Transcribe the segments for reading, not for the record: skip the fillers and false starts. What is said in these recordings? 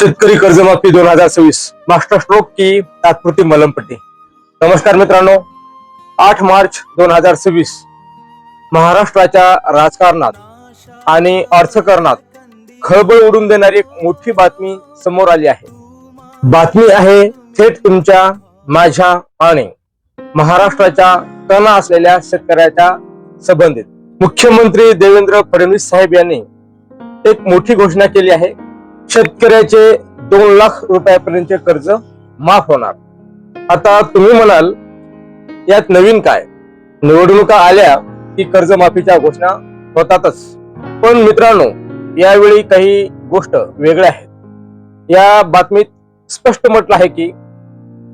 शेतकरी कर्जमाफी 2026 master stroke की तात्पुरती मलमपट्टी। नमस्कार मित्रांनो, 8 मार्च 2026 महाराष्ट्राच्या राजकारणात आणि अर्थकारणात खळबळ उडून देणारी एक मोठी बातमी समोर आली आहे। बातमी आहे थेट तुमच्या, माझ्या आणि महाराष्ट्राच्या कणा असलेल्या शेतकऱ्याच्या संबंधित। मुख्यमंत्री देवेंद्र फडणवीस साहेब यांनी एक मोठी घोषणा केली आहे। शेतकऱ्याचे 2 लाख रुपयापर्यंतचे कर्ज माफ होणार। आता तुम्ही म्हणाल यात नवीन काय, निवडणुका आल्या की कर्जमाफीच्या घोषणा होतातच। पण मित्रांनो, यावेळी काही गोष्ट वेगळ्या आहेत। या बातमीत स्पष्ट म्हटलं आहे की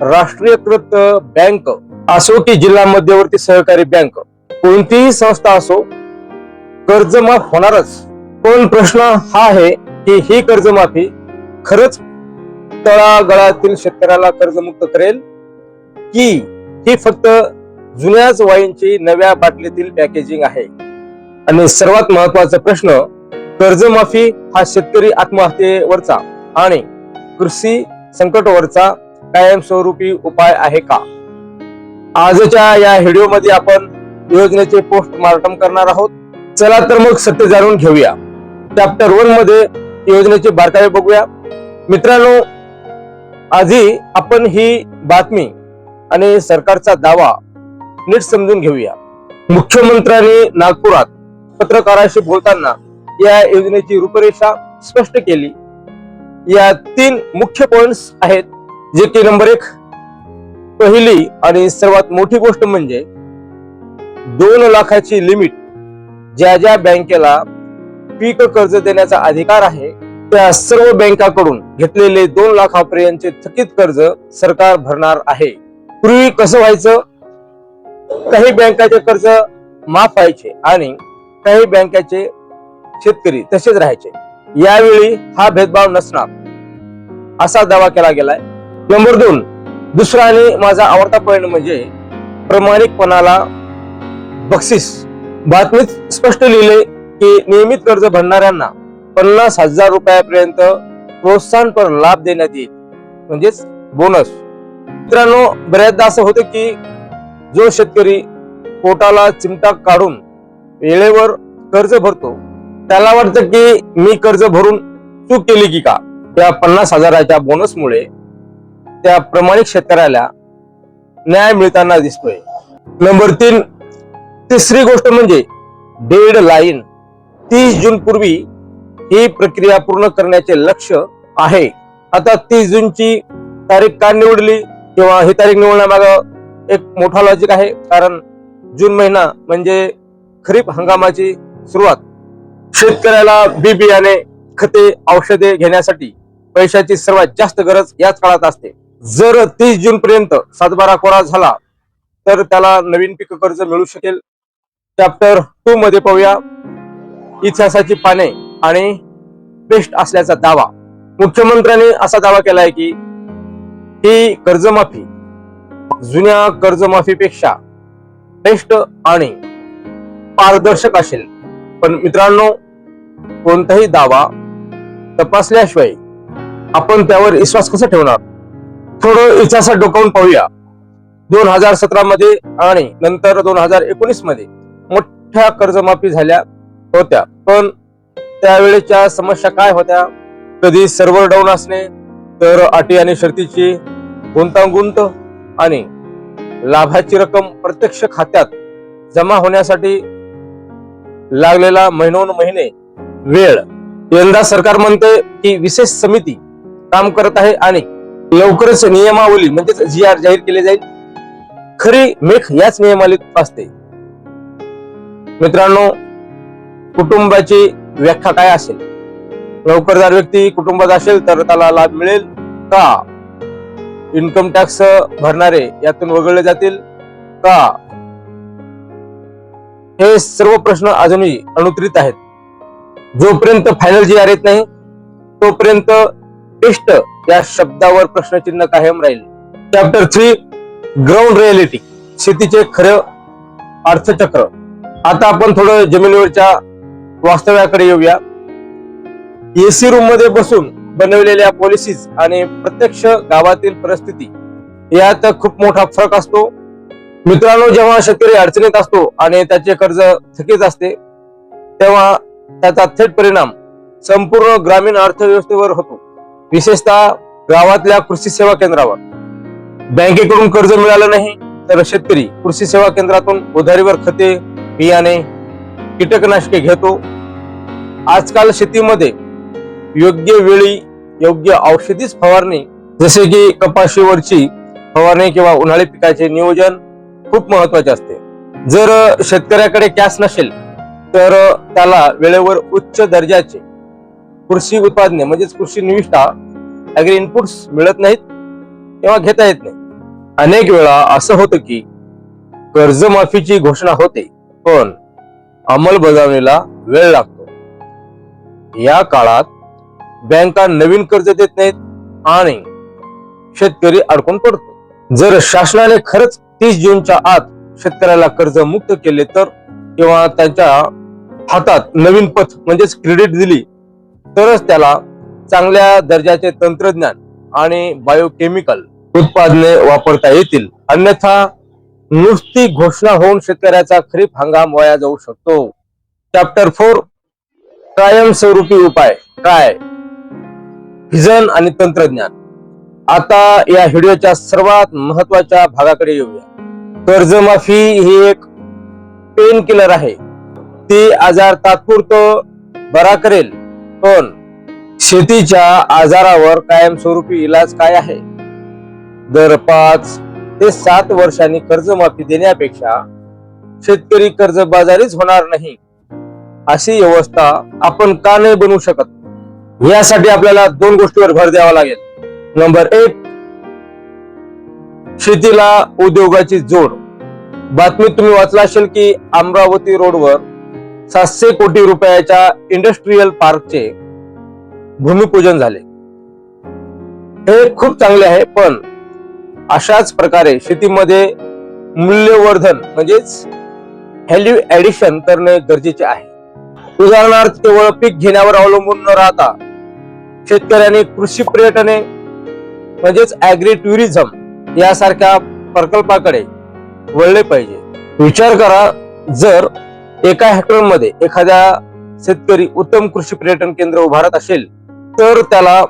राष्ट्रीयकृत बँक असो की जिल्हा मध्यवर्ती सहकारी बँक, कोणतीही संस्था असो, कर्ज माफ होणारच। पण प्रश्न हा आहे की ही कर्जमाफी खरंच तळागाळातील शेतकऱ्याला कर्जमुक्त करेल की ही फक्त जुन्याच वाईनची नव्या बाटलीतील पॅकेजिंग आहे। आणि सर्वात महत्वाचा प्रश्न, कर्जमाफी हा शेतकरी आत्महत्येवरचा आणि कृषी संकटावरचा कायमस्वरूपी उपाय आहे का? आजच्या या व्हिडिओमध्ये आपण योजनेचे पोस्टमार्टम करणार आहोत। चला तर मग सत्य जाणून घेऊया। चॅप्टर 1 मध्ये योजनेचे बारकावे बघूया। मित्रांनो, आधी आपण ही बातमी आणि सरकारचा दावा नीट समजून घेऊया। मुख्यमंत्र्यांनी नागपुरात पत्रकारांशी बोलताना या योजनेची रूपरेषा स्पष्ट केली। या 3 मुख्य पॉइंट्स आहेत, जे की नंबर 1, पहिली आणि सर्वात मोठी गोष्ट म्हणजे 2 लाखाची लिमिट। ज्या ज्या बँकेला पीक कर्ज देण्याचा अधिकार आहे त्या सर्व बँकांकडून घेतलेले 2 लाखापर्यंतचे थकीत कर्ज सरकार भरणार आहे। पूर्वी कसं व्हायचं, काही बँकाचे कर्ज माफ व्हायचे आणि काही बँकाचे शेतकरी तसेच राहायचे। यावेळी हा भेदभाव नसणार असा दावा केला गेलाय। नंबर 2, दुसरा आणि माझा आवडता पॉइंट म्हणजे प्रामाणिकपणाला बक्षीस। बातमीत स्पष्ट लिहिले की नियमित कर्ज भरणाऱ्यांना 50,000 रुपयापर्यंत प्रोत्साहनपर लाभ देण्यात येईल, म्हणजेच बोनस। मित्रांनो, बऱ्याचदा असं होतं की जो शेतकरी पोटाला चिमटा काढून वेळेवर कर्ज भरतो त्याला वाटतं की मी कर्ज भरून चूक केली की का। त्या 50,000च्या बोनसमुळे त्या प्रामाणिक शेतकऱ्याला न्याय मिळताना दिसतोय। नंबर 3, तिसरी गोष्ट म्हणजे डेडलाईन। 30 जून पूर्वी ही प्रक्रिया पूर्ण करण्याचे लक्ष्य आहे। आता 30 जूनची तारीख का निवडली किंवा ही तारीख निवडण्यामागे एक मोठा लॉजिक आहे, कारण जून महिना म्हणजे खरीप हंगामाची सुरुवात। शेतकऱ्याला बी बियाणे, खते, औषधे घेण्यासाठी पैशाची सर्वात जास्त गरज याच काळात असते। जर 30 जून पर्यंत सातबारा कोरा झाला तर त्याला नवीन पीक कर्ज मिळू शकेल। चॅप्टर 2 मध्ये पाहूया इतिहासाची पाने आणि बेस्ट असल्याचा दावा। मुख्यमंत्र्यांनी असा दावा केलाय की ही कर्जमाफी जुन्या कर्जमाफीपेक्षा बेस्ट आणि पारदर्शक असेल। पण मित्रांनो, कोणताही दावा तपासल्याशिवाय आपण त्यावर विश्वास कसा ठेवणार? थोडं इतिहासात डोकावून पाहूया। 2017 मध्ये आणि नंतर 2019 मध्ये मोठ्या कर्जमाफी झाल्या होत्या, पण त्यावेळेच्या समस्या काय होत्या? कधी सर्व्हर डाऊन असणे, तर अटी आणि शर्तीची गुंतागुंत आणि लाभाची रक्कम प्रत्यक्ष खात्यात जमा होण्यासाठी लागलेला महिनोन्महिने वेळ। यंदा सरकार म्हणते की विशेष समिती काम करत आहे आणि लवकरच नियमावली म्हणजेच GR जाहीर केले जाईल। खरी मेख याच नियमावलीत असते। मित्रांनो, कुटुंबाची व्याख्या काय असेल? नोकरदार व्यक्ती कुटुंबात असेल तर त्याला लाभ मिळेल का? इन्कम टॅक्स भरणारे यातून वगळले जातील का? हे सर्व प्रश्न अजूनही अनुत्तरित आहेत। जोपर्यंत फायनल GR येत नाही तोपर्यंत बेस्ट या शब्दावर प्रश्नचिन्ह कायम राहील। चॅप्टर 3, ग्राउंड रियालिटी, शेतीचे खरं अर्थचक्र। आता आपण थोडं जमिनीवरच्या वास्तव्याकडे येऊया। एसी रूम मध्ये बसून बनवलेल्या पॉलिसीज आणि प्रत्यक्ष गावातील परिस्थिती यात खूप मोठा फरक असतो. मित्रांनो, जेव्हा शेतकरी अडचणीत असतो आणि त्याचे कर्ज थकीत असते तेव्हा त्याचा थेट परिणाम संपूर्ण ग्रामीण अर्थव्यवस्थेवर होतो. विशेषतः गावातल्या कृषी सेवा केंद्रावर बँकेकडून कर्ज मिळालं नाही तर शेतकरी कृषी सेवा केंद्रातून उधारीवर खते, बियाणे, कीटकनाशके घेतो. आजकाल शेतीमध्ये योग्य वेळी योग्य औषधीच फवारणी, जसे की कपाशीवरची फवारणी किंवा उन्हाळी पिकाचे नियोजन खूप महत्वाचे असते. जर शेतकऱ्याकडे कॅश नसेल तर त्याला वेळेवर उच्च दर्जाचे कृषी उत्पादने म्हणजेच कृषी निविष्ठा ऍग्री इनपुट्स मिळत नाहीत किंवा घेता येत नाही. अनेक वेळा असं होतं की कर्जमाफीची घोषणा होते पण अंमलबजावणीला वेळ लागतो. या काळात बँका नवीन कर्ज देत नाहीत आणि शेतकरी अडकून पडतो. जर शासनाने खरंच 30 जूनच्या आत शेतकऱ्याला कर्ज मुक्त केले तर किंवा त्यांच्या हातात नवीन पथ म्हणजेच क्रेडिट दिली तरच त्याला चांगल्या दर्जाचे तंत्रज्ञान आणि बायोकेमिकल उत्पादने वापरता येतील. अन्यथा नुसती घोषणा होऊन शेतकऱ्याचा खरीप हंगाम वाया जाऊ शकतो. चॅप्टर 4 कायमस्वरूपी उपाय काय, व्हिजन आणि तंत्रज्ञान. आता या व्हिडिओच्या सर्वात महत्वाच्या भागाकडे येऊया. कर्जमाफी ही एक पेन किलर आहे. ती आजार तात्पुरतं बरा करेल पण शेतीच्या आजारावर कायमस्वरूपी इलाज काय आहे? दर 5 ते 7 वर्षांनी कर्जमाफी देण्यापेक्षा शेतकरी कर्जबाजारीच होणार नाही अशी व्यवस्था आपण का नाही बनवू शकत? यासाठी आपल्याला 2 गोष्टीवर भर द्यावा लागेल. नंबर 1, शेतीला उद्योगाची जोड. बातमीत तुम्ही वाचला असेल की अमरावती रोडवर 700 कोटी रुपयाच्या इंडस्ट्रीयल पार्कचे भूमिपूजन झाले. हे खूप चांगले आहे पण अशाच प्रकारे शेतीमध्ये मूल्यवर्धन म्हणजेच व्हॅल्यू ऍडिशन करणे गरजेचे आहे. उदाहरणार्थ केवळ पीक घेण्यावर अवलंबून न राहता शेतकऱ्यांनी कृषी पर्यटने म्हणजेच ऍग्री टुरिझम यासारख्या प्रकल्पाकडे वळले पाहिजे. विचार करा, जर एका हेक्टरमध्ये एखाद्या शेतकरी उत्तम कृषी पर्यटन केंद्र उभारत असेल तर त्याला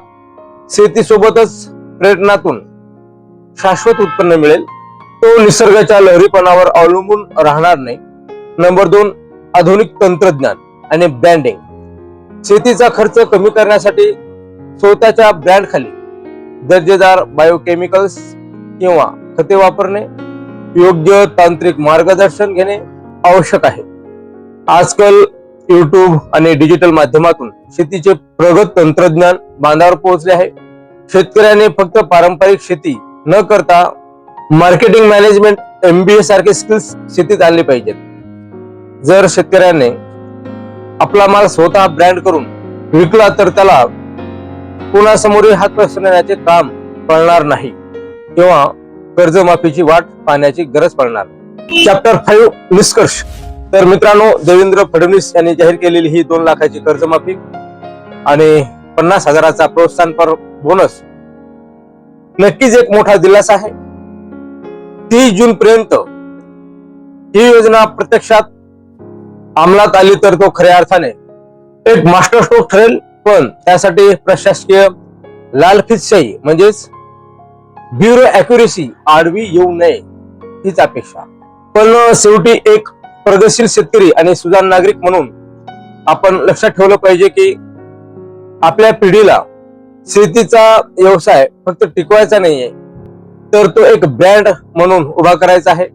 शेतीसोबतच पर्यटनातून शाश्वत उत्पन्न मिळेल. तो निसर्गाच्या लहरीपणावर अवलंबून राहणार नाही. नंबर 2, आधुनिक तंत्रज्ञान आणि ब्रँडिंग. शेतीचा खर्च कमी करण्यासाठी स्वतःच्या ब्रँड खाली दर्जेदार बायोकेमिकल्स किंवा खते वापरणे, योग्य तांत्रिक मार्गदर्शन घेणे आवश्यक आहे. आजकाल युट्यूब आणि डिजिटल माध्यमातून शेतीचे प्रगत तंत्रज्ञान बांधावर पोहोचले आहे. शेतकऱ्याने फक्त पारंपरिक शेती न करता मार्केटिंग, मॅनेजमेंट, MBA सारखे स्किल्स शेतीत आणले पाहिजेत. जर शेतकऱ्याने आपला माल स्वतः ब्रँड करून विकला तर त्याला कुणासमोरही हात पसरवण्याचे काम पडणार नाही किंवा कर्जमाफीची वाट पाहण्याची गरज पडणार. चॅप्टर 5 निष्कर्ष. तर मित्रांनो, देवेंद्र फडणवीस यांनी जाहीर केलेली ही 2 लाखाची कर्जमाफी आणि 50,000चा प्रोत्साहनपर बोनस नक्कीच एक मोठा दिलासा आहे. 30 जून पर्यंत ही योजना प्रत्यक्षात अंमलात आली तर तो खऱ्या अर्थाने एक मास्टर स्ट्रोक ठरेल. पण त्यासाठी प्रशासकीय लालफितशाही म्हणजेच ब्युरोक्रॅसी आडवी येऊ नये हीच अपेक्षा. पण शेवटी एक प्रगतशील शेतकरी आणि सुजाण नागरिक म्हणून आपण लक्षात ठेवलं पाहिजे की आपल्या पिढीला शेतीचा व्यवसाय फक्त टिकवायचा नाहीये तर तो एक ब्रँड म्हणून उभा करायचा आहे.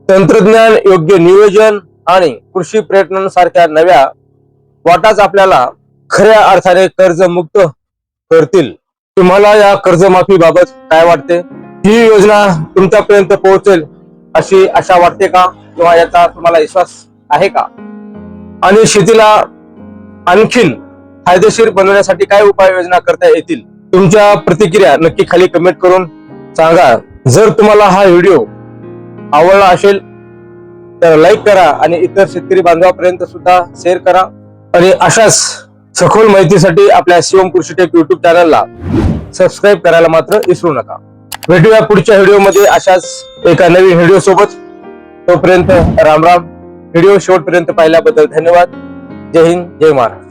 तंत्रज्ञान, योग्य नियोजन आणि कृषी पर्यटनासारख्या नव्या वाटाच आपल्याला खऱ्या अर्थाने कर्जमुक्त करतील. तुम्हाला या कर्जमाफी बाबत काय वाटते? ही योजना तुमच्यापर्यंत पोहोचेल अशी आशा वाटते का किंवा याचा तुम्हाला विश्वास आहे का? आणि शेतीला आणखीन फायदेशीर बनवण्यासाठी काय उपाययोजना करता येतील? तुमच्या प्रतिक्रिया नक्की खाली कमेंट करून सांगा. जर तुम्हाला हा व्हिडिओ आवडला असेल तर लाईक करा आणि इतर शेतकरी बांधवांपर्यंत सुद्धा शेअर करा. आणि अशाच सखोल माहितीसाठी आपल्या शिवम कृषी टेक युट्यूब चॅनलला सबस्क्राईब करायला मात्र विसरू नका. भेटूया पुढच्या व्हिडिओमध्ये अशाच एका नवीन व्हिडिओ सोबत. तोपर्यंत राम राम. व्हिडिओ शेवटपर्यंत पाहिल्याबद्दल धन्यवाद. जय हिंद, जय महाराष्ट्र.